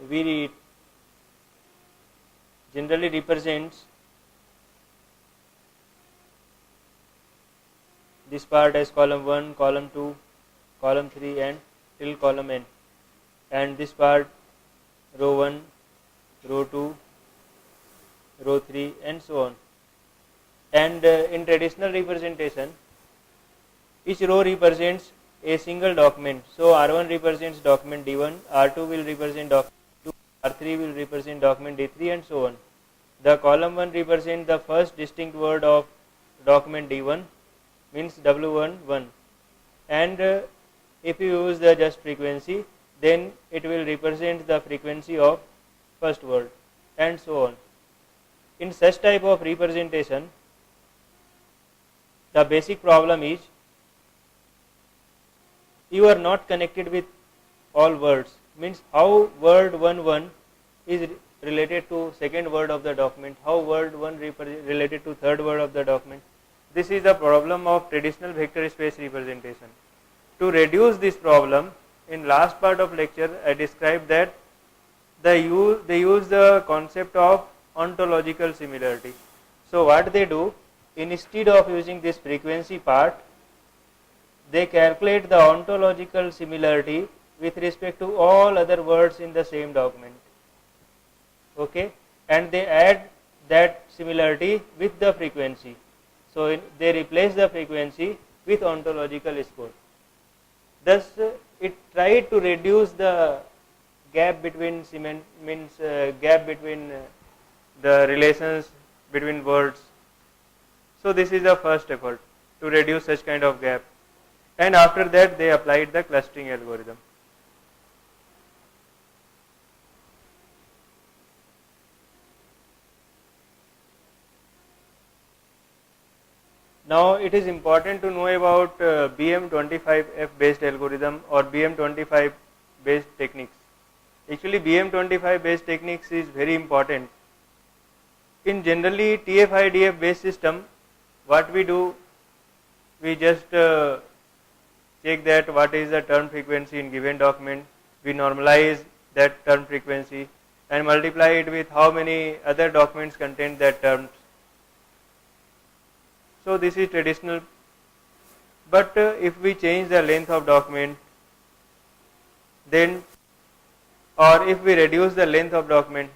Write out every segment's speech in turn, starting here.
we generally represents this part as column 1, column 2, column 3 and till column n, and this part row 1, row 2, row 3 and so on. And in traditional representation, each row represents a single document. So R1 represents document D1, R2 will represent document D2, R3 will represent document D3 and so on. The column 1 represents the first distinct word of document D1, means W1 1, and if you use the just frequency, then it will represent the frequency of first word and so on. In such type of representation, the basic problem is you are not connected with all words, means how word 1 1 is related to second word of the document, how word 1 related to third word of the document. This is the problem of traditional vector space representation. To reduce this problem, in last part of lecture I described that they use the concept of ontological similarity. So what they do, instead of using this frequency part, they calculate the ontological similarity with respect to all other words in the same document. Okay, and they add that similarity with the frequency. So they replace the frequency with ontological score. Thus, it tried to reduce the gap between gap between the relations between words. So this is the first effort to reduce such kind of gap. And after that, they applied the clustering algorithm. Now it is important to know about BM25F based algorithm or BM25 based techniques. Actually BM25 based techniques is very important. In generally TF-IDF based system, what we do, we just check that what is the term frequency in given document, we normalize that term frequency and multiply it with how many other documents contain that terms. So this is traditional, but if we change the length of document, then or if we reduce the length of document,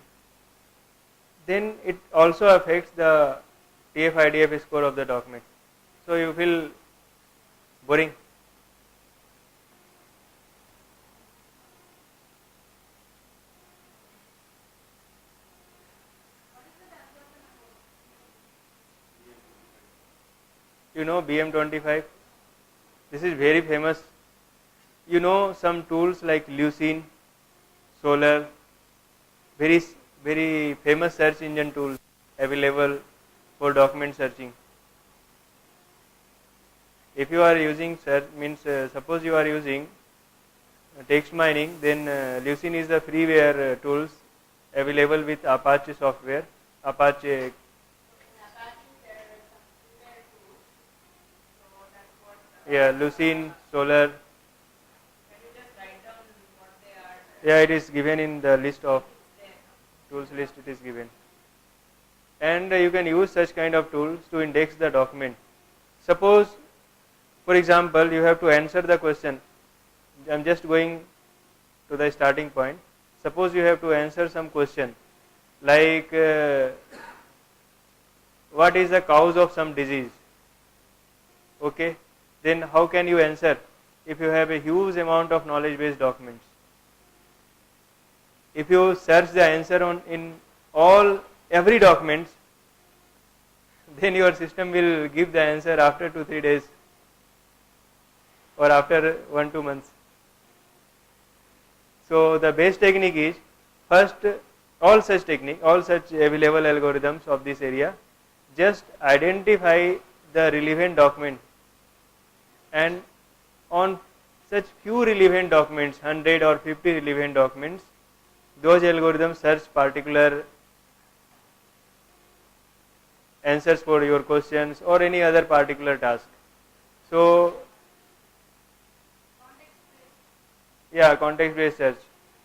then it also affects the TF-IDF score of the document. So you feel boring. You know BM25, this is very famous. You know some tools like Lucene, Solar, very famous search engine tools available for document searching. If you are using search, suppose you are using text mining, then Lucene is the freeware tools available with Apache software, Apache. Yeah, Lucene, Solar. Can you just write down what they are? Yeah, it is given in the list of tools list, it is given. And you can use such kind of tools to index the document. Suppose, for example, you have to answer the question. I am just going to the starting point. Suppose you have to answer some question like what is the cause of some disease? Okay. Then how can you answer if you have a huge amount of knowledge based documents? If you search the answer in every document, then your system will give the answer after 2-3 days or after 1-2 months. So the best technique is, first all such available algorithms of this area, just identify the relevant document, and on such few relevant documents, 100 or 50 relevant documents, those algorithms search particular answers for your questions or any other particular task. So yeah, context based search.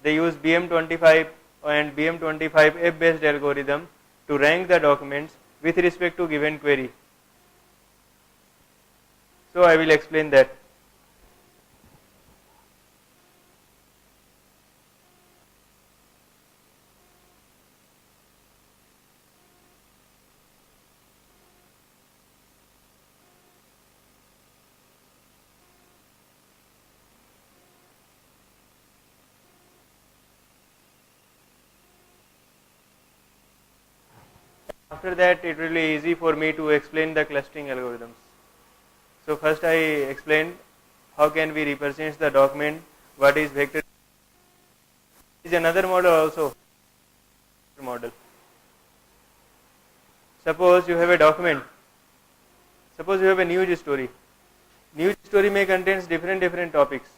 They use BM25 and BM25F based algorithm to rank the documents with respect to given query. So I will explain that. After that, it will be easy for me to explain the clustering algorithms. So first I explained how can we represent the document, what is vector. Is another model also. Model. Suppose you have a document. Suppose you have a news story. News story may contains different topics.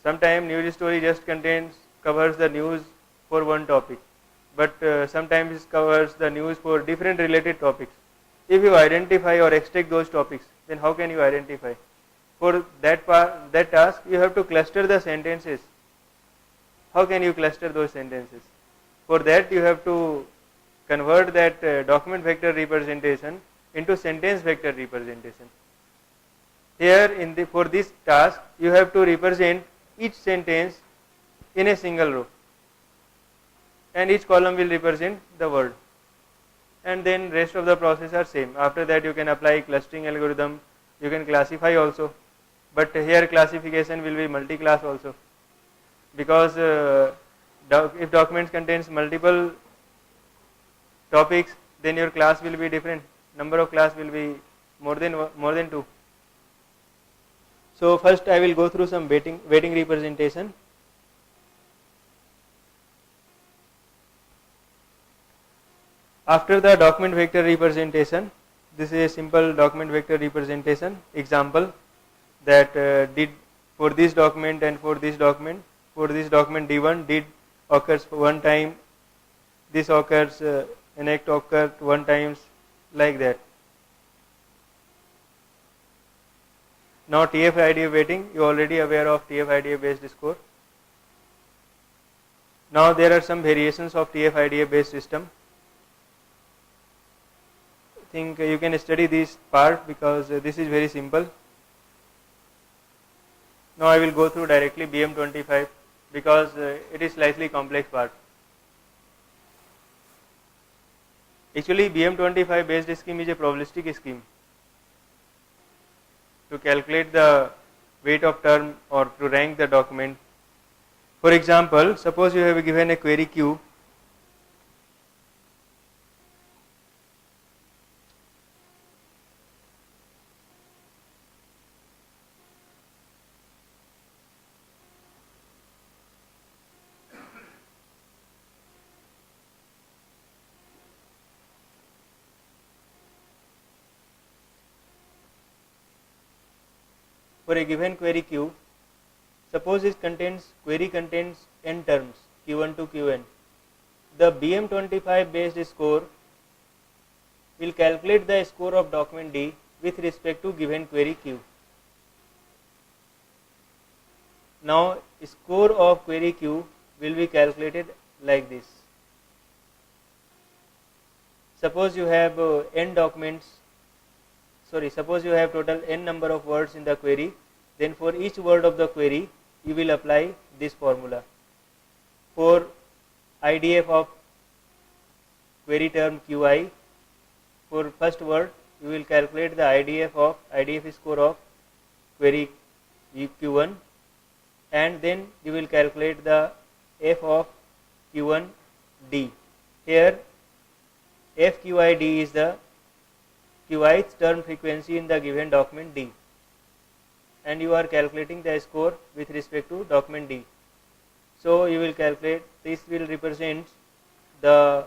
Sometimes news story just covers the news for one topic, but sometimes it covers the news for different related topics. If you identify or extract those topics, then how can you identify? For that task, you have to cluster the sentences. How can you cluster those sentences? For that, you have to convert that document vector representation into sentence vector representation. Here, for this task, you have to represent each sentence in a single row, and each column will represent the word, and then rest of the process are same. After that, you can apply clustering algorithm. You can classify also, but here classification will be multi-class also, because if documents contains multiple topics, then your class will be different. Number of class will be more than 2. So first I will go through some weighting representation. After the document vector representation, this is a simple document vector representation example that did for this document and for this document. For this document D1 did occurs one time, this occurs an act occurred one times, like that. Now TF-IDF weighting, you are already aware of TF-IDF based score. Now there are some variations of TF-IDF based system. I think you can study this part because this is very simple. Now I will go through directly BM25 because it is slightly complex part. Actually BM25 based scheme is a probabilistic scheme to calculate the weight of term or to rank the document. For example, suppose you have given a query queue. For a given query queue, suppose query contains n terms q1 to qn. The BM25 based score will calculate the score of document D with respect to given query queue. Now score of query queue will be calculated like this. Suppose you have suppose you have total n number of words in the query, then for each word of the query you will apply this formula. For IDF of query term QI, for first word you will calculate the IDF score of query Q1, and then you will calculate the F of Q1D. Here FQID is the Qith term frequency in the given document D, and you are calculating the score with respect to document D. So you will calculate, this will represent the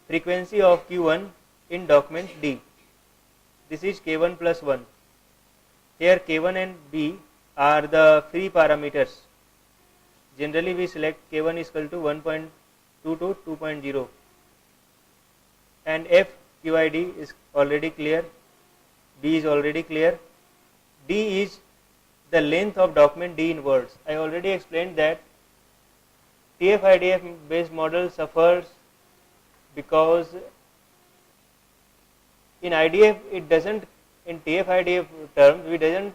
frequency of Q1 in document D. This is K1 plus 1. Here K1 and B are the free parameters. Generally we select K1 is equal to 1.2 to 2.0, and FQID is already clear, B is already clear. D is the length of document D in words. I already explained that TF-IDF based model suffers because in IDF it doesn't, in TF-IDF terms we doesn't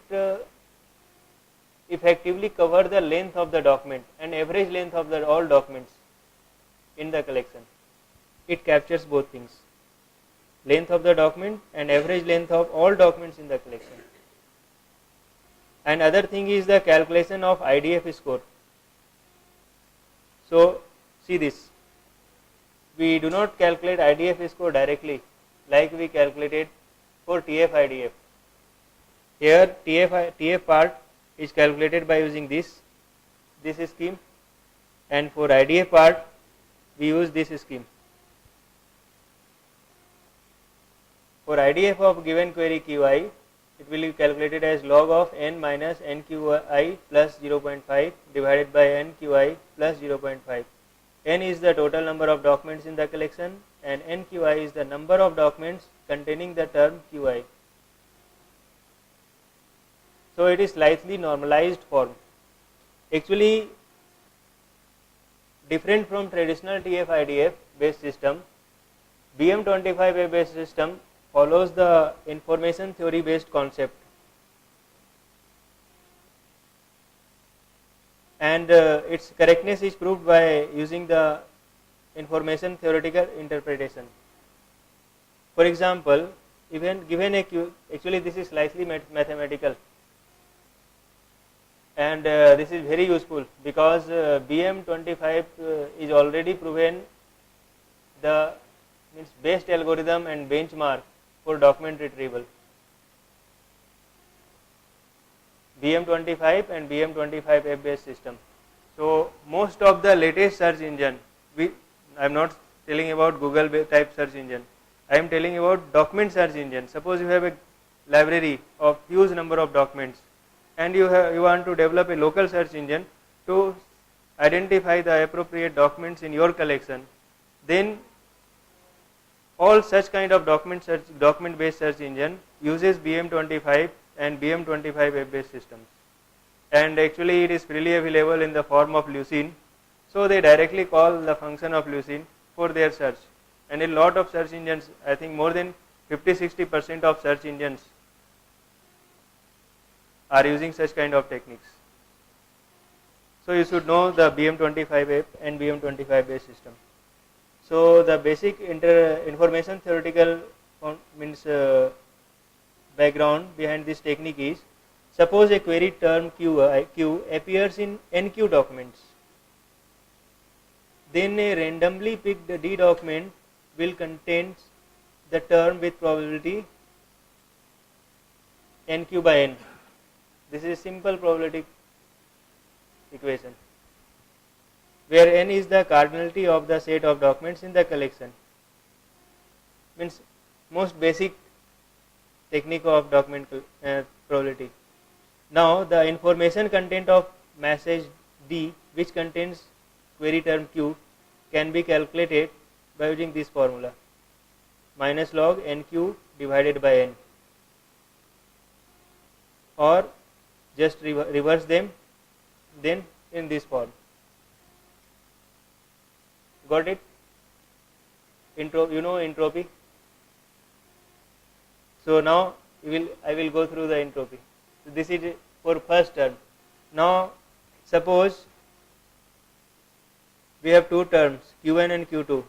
effectively cover the length of the document and average length of the all documents in the collection. It captures both things, length of the document and average length of all documents in the collection. And other thing is the calculation of IDF score. So see this, we do not calculate IDF score directly like we calculated for TF-IDF. Here TF part is calculated by using this scheme, and for IDF part we use this scheme. For IDF of given query QI, it will be calculated as log of n minus nqi plus 0.5 divided by nqi plus 0.5. N is the total number of documents in the collection and nqi is the number of documents containing the term qi. So it is slightly normalized form. Actually different from traditional TF-IDF based system, BM25A based system follows the information theory based concept, and its correctness is proved by using the information theoretical interpretation. For example, even given a Q, actually this is slightly mathematical, and this is very useful because BM25 is already proven the best algorithm and benchmark for document retrieval. BM25 and BM25F based system. So most of the latest search engine, I am not telling about Google type search engine, I am telling about document search engine. Suppose you have a library of huge number of documents and you want to develop a local search engine to identify the appropriate documents in your collection, then all such kind of document based search engine uses BM25 and BM25F based systems, and actually it is freely available in the form of Lucene. So they directly call the function of Lucene for their search, and a lot of search engines, I think more than 50-60% of search engines are using such kind of techniques. So you should know the BM25F and BM25 based system. So the basic information theoretical background behind this technique is, suppose a query term Q appears in NQ documents, then a randomly picked D document will contain the term with probability NQ by N. This is a simple probability equation, where N is the cardinality of the set of documents in the collection. Means most basic technique of document probability. Now the information content of message D, which contains query term Q, can be calculated by using this formula, minus log NQ divided by N, or just reverse them then in this form. Got it? You know entropy. So now I will go through the entropy. So this is for first term. Now suppose we have two terms Q1 and Q2,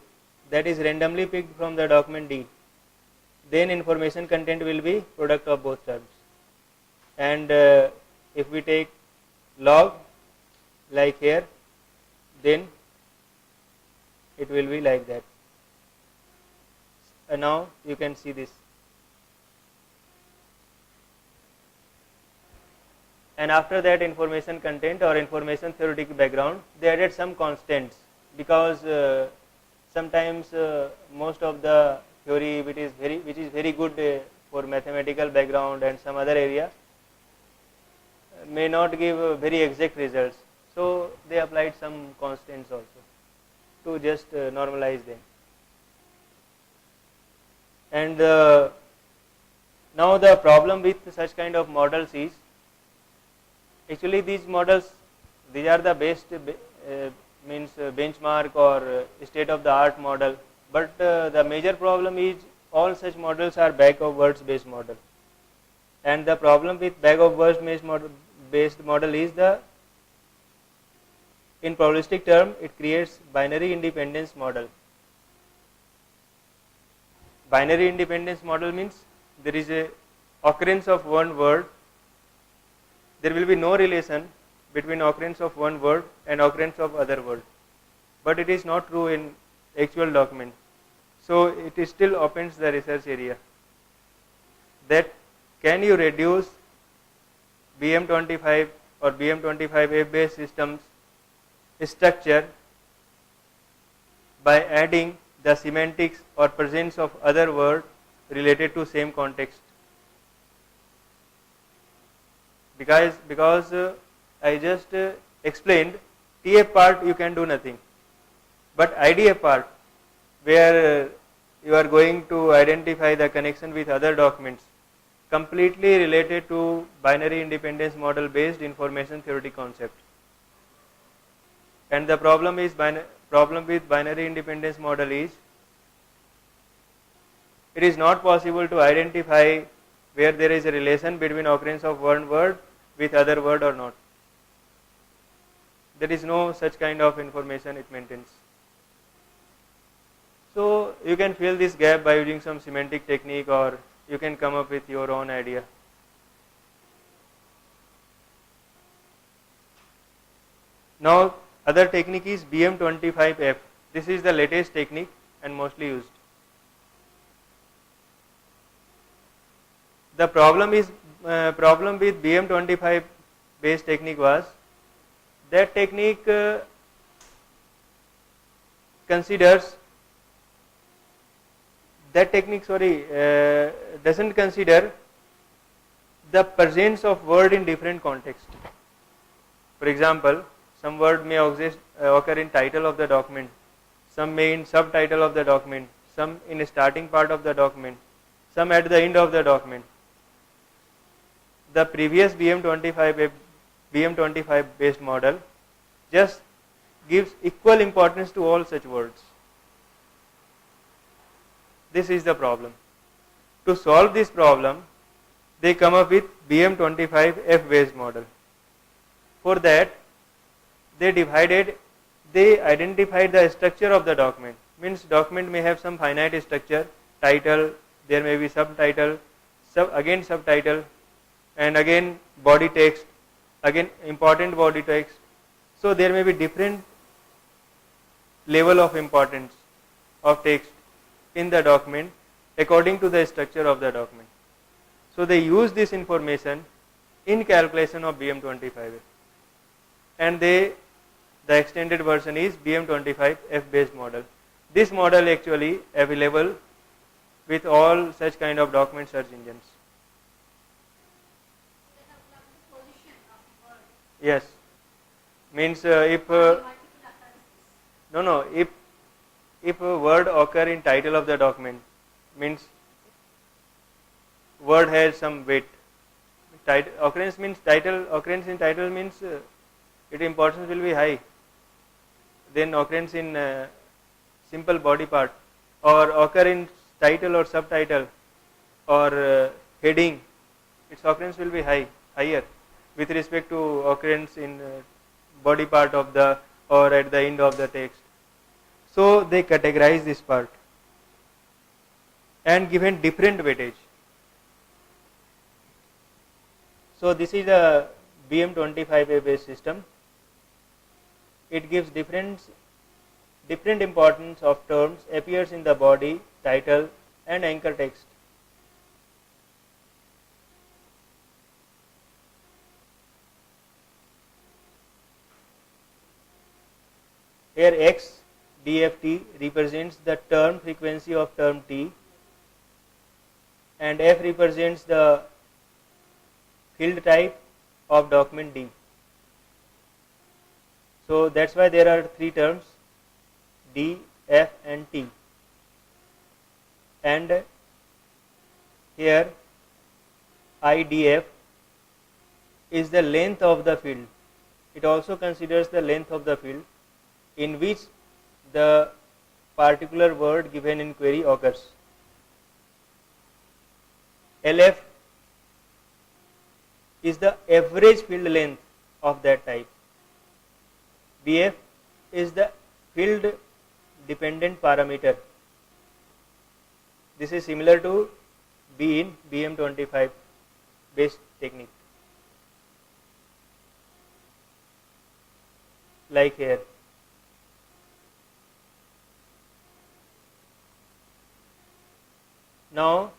that is randomly picked from the document D. Then information content will be product of both terms. And if we take log like here, then it will be like that. And now you can see this. And after that information content or information theoretic background, they added some constants, because sometimes most of the theory which is very good for mathematical background and some other area may not give very exact results. So they applied some constants also to just normalize them. And now the problem with such kind of models is, actually these models, these are the means benchmark or state of the art model, but the major problem is all such models are bag of words based model, and the problem with bag of words based model is the, in probabilistic term, it creates binary independence model. Binary independence model means there is a occurrence of one word, there will be no relation between occurrence of one word and occurrence of other word, but it is not true in actual document. So it is still opens the research area, that can you reduce BM25 or BM25F based systems structure by adding the semantics or presence of other word related to same context. Because I just explained TF part you can do nothing, but IDF part where you are going to identify the connection with other documents completely related to binary independence model based information theory concept. And the problem with binary independence model is it is not possible to identify where there is a relation between occurrence of one word with other word or not. There is no such kind of information it maintains. So you can fill this gap by using some semantic technique, or you can come up with your own idea. Now other technique is BM25F. This is the latest technique and mostly used. The problem with BM25 based technique was that technique doesn't consider the presence of word in different context. For example, some word may occur in title of the document, some may in subtitle of the document, some in the starting part of the document, some at the end of the document. The previous BM25 based model just gives equal importance to all such words. This is the problem. To solve this problem, they come up with BM25F based model. For that, they identified the structure of the document. Means document may have some finite structure, title, there may be subtitle, again subtitle, and again body text, again important body text. So there may be different level of importance of text in the document according to the structure of the document. So they use this information in calculation of BM25, and the extended version is BM25F based model. This model actually available with all such kind of document search engines. Yes, means if a word occur in title of the document, means word has some weight. Occurrence in title means its importance will be high. Then occurrence in simple body part, or occur in title or subtitle or heading, its occurrence will be higher with respect to occurrence in body part of the or at the end of the text. So they categorize this part and given different weightage. So this is a BM25A based system. It gives different importance of terms appears in the body, title and anchor text. Here X DFT represents the term frequency of term T, and F represents the field type of document D. So that's why there are three terms D, F and T. And here IDF is the length of the field. It also considers the length of the field. in which the particular word given in query occurs. LF is the average field length of that type. BF is the field dependent parameter. This is similar to B in BM25 based technique. Like here. Now,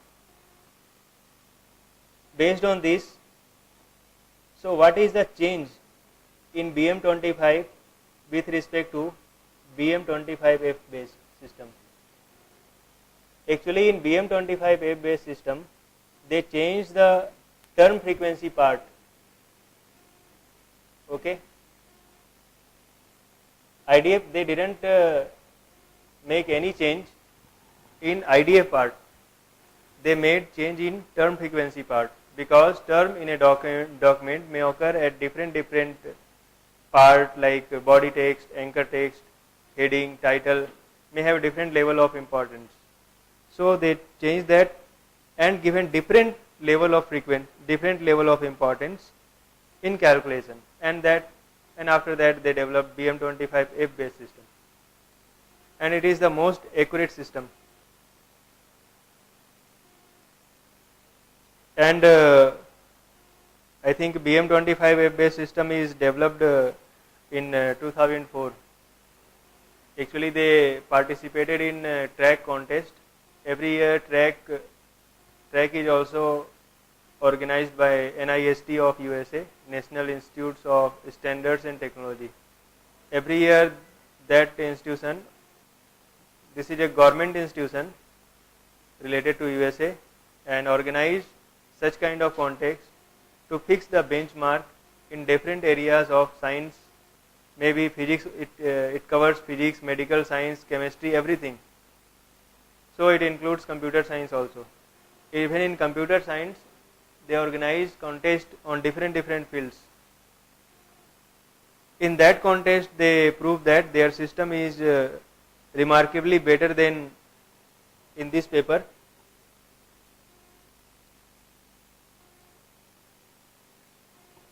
based on this, so what is the change in BM25 with respect to BM25F based system? Actually, in BM25F based system, they changed the term frequency part. Okay. IDF, they didn't make any change in IDF part. They made change in term frequency part, because term in a document may occur at different part, like body text, anchor text, heading, title, may have different level of importance. So they changed that and given different level of importance in calculation, and after that they developed BM25F based system, and it is the most accurate system. And I think BM25F based system is developed in 2004. Actually, they participated in track contest. Every year track is also organized by NIST of USA, National Institutes of Standards and Technology. Every year that institution, this is a government institution related to USA, and organize such kind of contest to fix the benchmark in different areas of science, maybe physics, it covers physics, medical science, chemistry, everything. So it includes computer science also. Even in computer science, they organize contest on different fields. In that contest, they prove that their system is remarkably better than in this paper.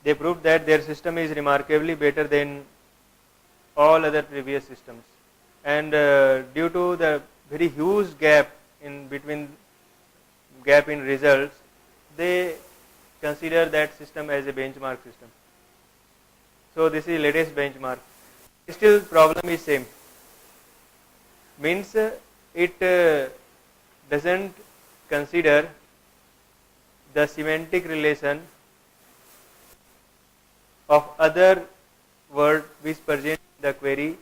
They proved that their system is remarkably better than all other previous systems, and due to the very huge gap in results, they consider that system as a benchmark system. So this is latest benchmark. Still problem is same, means it doesn't consider the semantic relation of other word which present in the query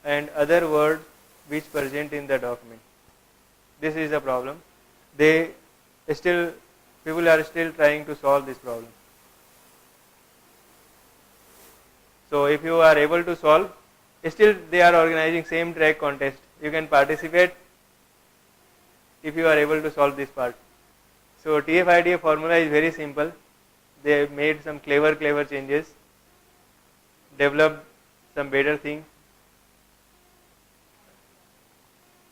and other word which present in the document. This is a problem. People are still trying to solve this problem. So if you are able to solve, still they are organizing same track contest. You can participate if you are able to solve this part. So TF-IDF formula is very simple. They made some clever changes, developed some better thing.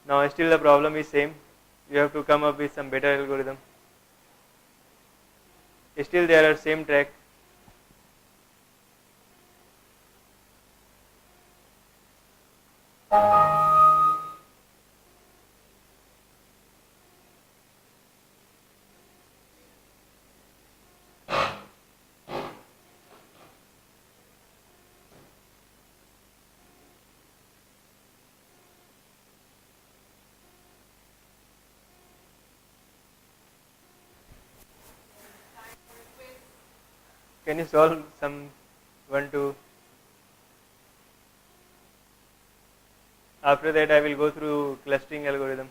Now still the problem is same. You have to come up with some better algorithm. Still there are same track. Can you solve some 1, 2? After that I will go through clustering algorithm.